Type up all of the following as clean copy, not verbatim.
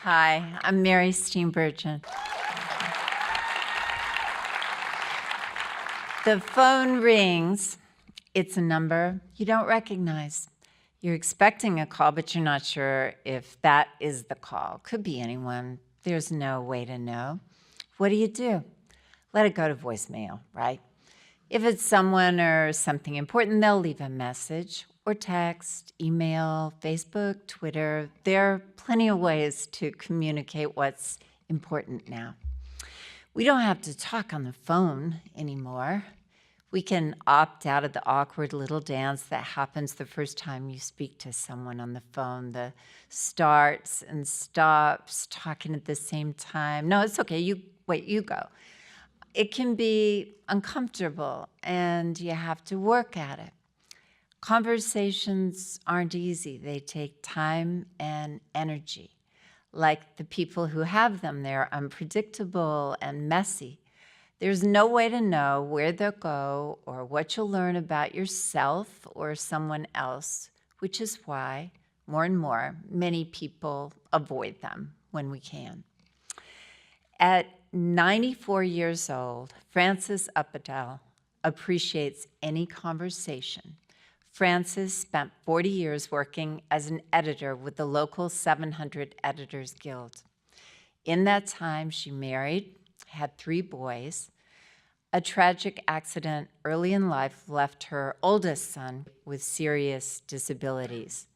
Hi, I'm Mary Steenburgen. The phone rings. It's a number you don't recognize. You're expecting a call, but you're not sure if that is the call. Could be anyone. There's no way to know. What do? Let it go to voicemail, right? If it's someone or something important, they'll leave a message or text, email, Facebook, Twitter. There are plenty of ways to communicate what's important now. We don't have to talk on the phone anymore. We can opt out of the awkward little dance that happens the first time you speak to someone on the phone, the starts and stops, talking at the same time. No, it's okay. You go. It can be uncomfortable, and you have to work at it. Conversations aren't easy. They take time and energy. Like the people who have them, they're unpredictable and messy. There's no way to know where they'll go or what you'll learn about yourself or someone else, which is why, more and more, many people avoid them when we can. At 94 years old, Francis appreciates any conversation. Francis spent 40 years working as an editor with the local 700 Editors Guild. In that time, she married, had 3 boys. A tragic accident early in life left her oldest son with serious disabilities.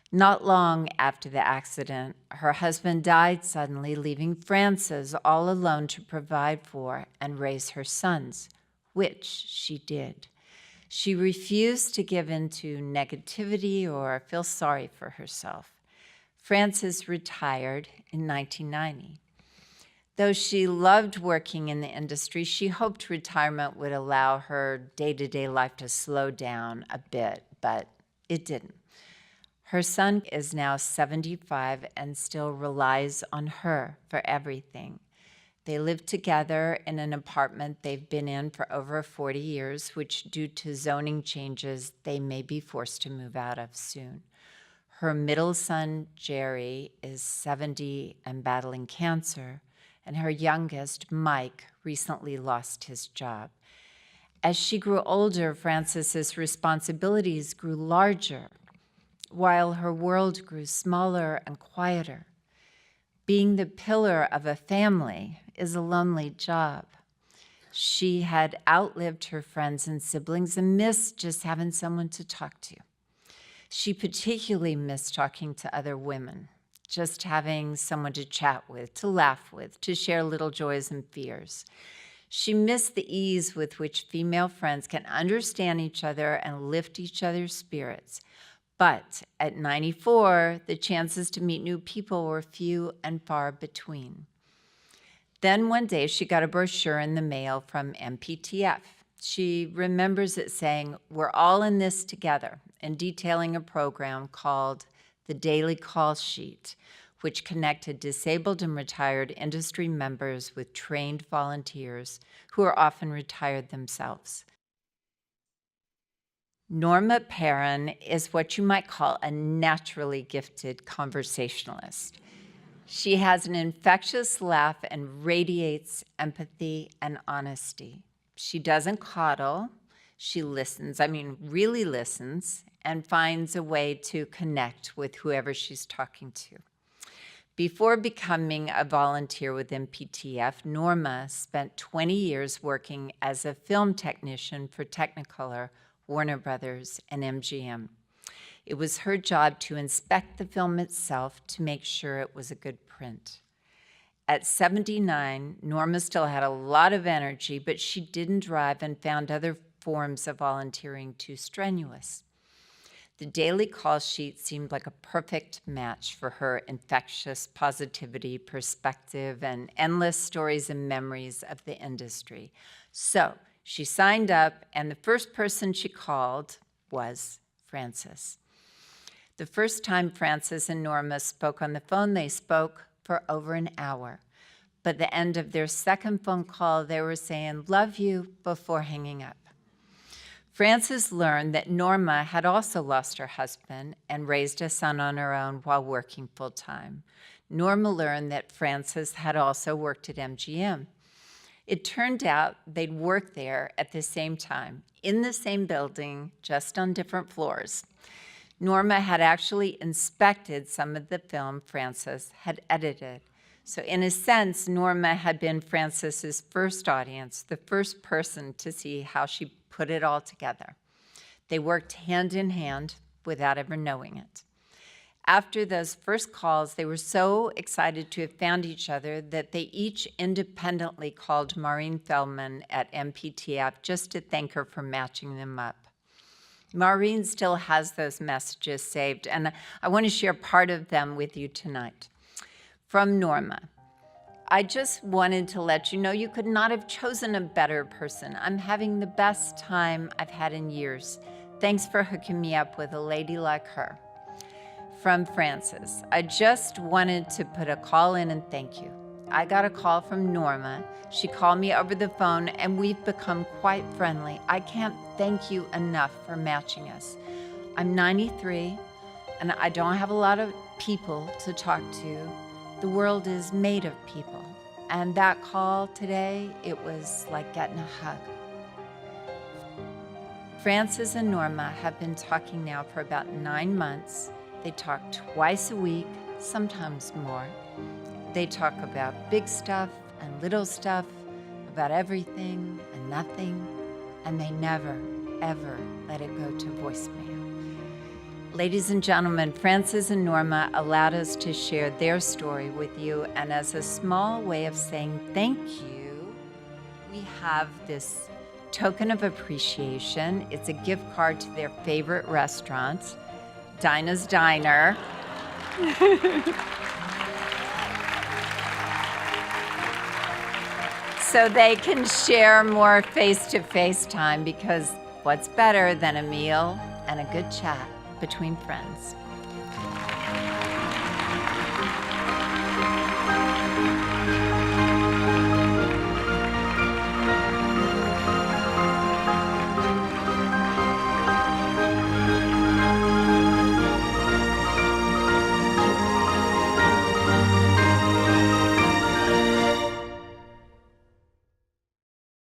Not long after the accident, her husband died suddenly, leaving Frances all alone to provide for and raise her sons, which she did. She refused to give in to negativity or feel sorry for herself. Frances retired in 1990. Though she loved working in the industry, she hoped retirement would allow her day-to-day life to slow down a bit, but it didn't. Her son is now 75 and still relies on her for everything. They live together in an apartment they've been in for over 40 years, which, due to zoning changes, they may be forced to move out of soon. Her middle son, Jerry, is 70 and battling cancer, and her youngest, Mike, recently lost his job. As she grew older, Frances's responsibilities grew larger, while her world grew smaller and quieter. Being the pillar of a family is a lonely job. She had outlived her friends and siblings and missed just having someone to talk to. She particularly missed talking to other women, just having someone to chat with, to laugh with, to share little joys and fears. She missed the ease with which female friends can understand each other and lift each other's spirits. But at 94, the chances to meet new people were few and far between. Then one day, she got a brochure in the mail from MPTF. She remembers it saying, "We're all in this together," and detailing a program called the Daily Call Sheet, which connected disabled and retired industry members with trained volunteers who are often retired themselves. Norma Perrin is what you might call a naturally gifted conversationalist. She has an infectious laugh and radiates empathy and honesty. She doesn't coddle. She listens, really listens, and finds a way to connect with whoever she's talking to. Before becoming a volunteer with MPTF, Norma spent 20 years working as a film technician for Technicolor, Warner Brothers, and MGM. It was her job to inspect the film itself to make sure it was a good print. At 79, Norma still had a lot of energy, but she didn't drive and found other forms of volunteering too strenuous. The Daily Call Sheet seemed like a perfect match for her infectious positivity, perspective, and endless stories and memories of the industry. So she signed up, and the first person she called was Francis. The first time Francis and Norma spoke on the phone, they spoke for over an hour. But at the end of their second phone call, they were saying, "Love you," before hanging up. Frances learned that Norma had also lost her husband and raised a son on her own while working full-time. Norma learned that Francis had also worked at MGM. It turned out they'd worked there at the same time, in the same building, just on different floors. Norma had actually inspected some of the film Francis had edited. So in a sense, Norma had been Francis's first audience, the first person to see how she put it all together. They worked hand in hand without ever knowing it. After those first calls, they were so excited to have found each other that they each independently called Maureen Feldman at MPTF just to thank her for matching them up. Maureen still has those messages saved, and I want to share part of them with you tonight. From Norma. I just wanted to let you know you could not have chosen a better person. I'm having the best time I've had in years. Thanks for hooking me up with a lady like her. From Francis. I just wanted to put a call in and thank you. I got a call from Norma. She called me over the phone and we've become quite friendly. I can't thank you enough for matching us. I'm 93 and I don't have a lot of people to talk to. The world is made of people. And that call today, it was like getting a hug. Francis and Norma have been talking now for about 9 months. They talk twice a week, sometimes more. They talk about big stuff and little stuff, about everything and nothing, and they never, ever let it go to voicemail. Ladies and gentlemen, Francis and Norma allowed us to share their story with you, and as a small way of saying thank you, we have this token of appreciation. It's a gift card to their favorite restaurant, Dinah's Diner. So they can share more face-to-face time, because what's better than a meal and a good chat between friends?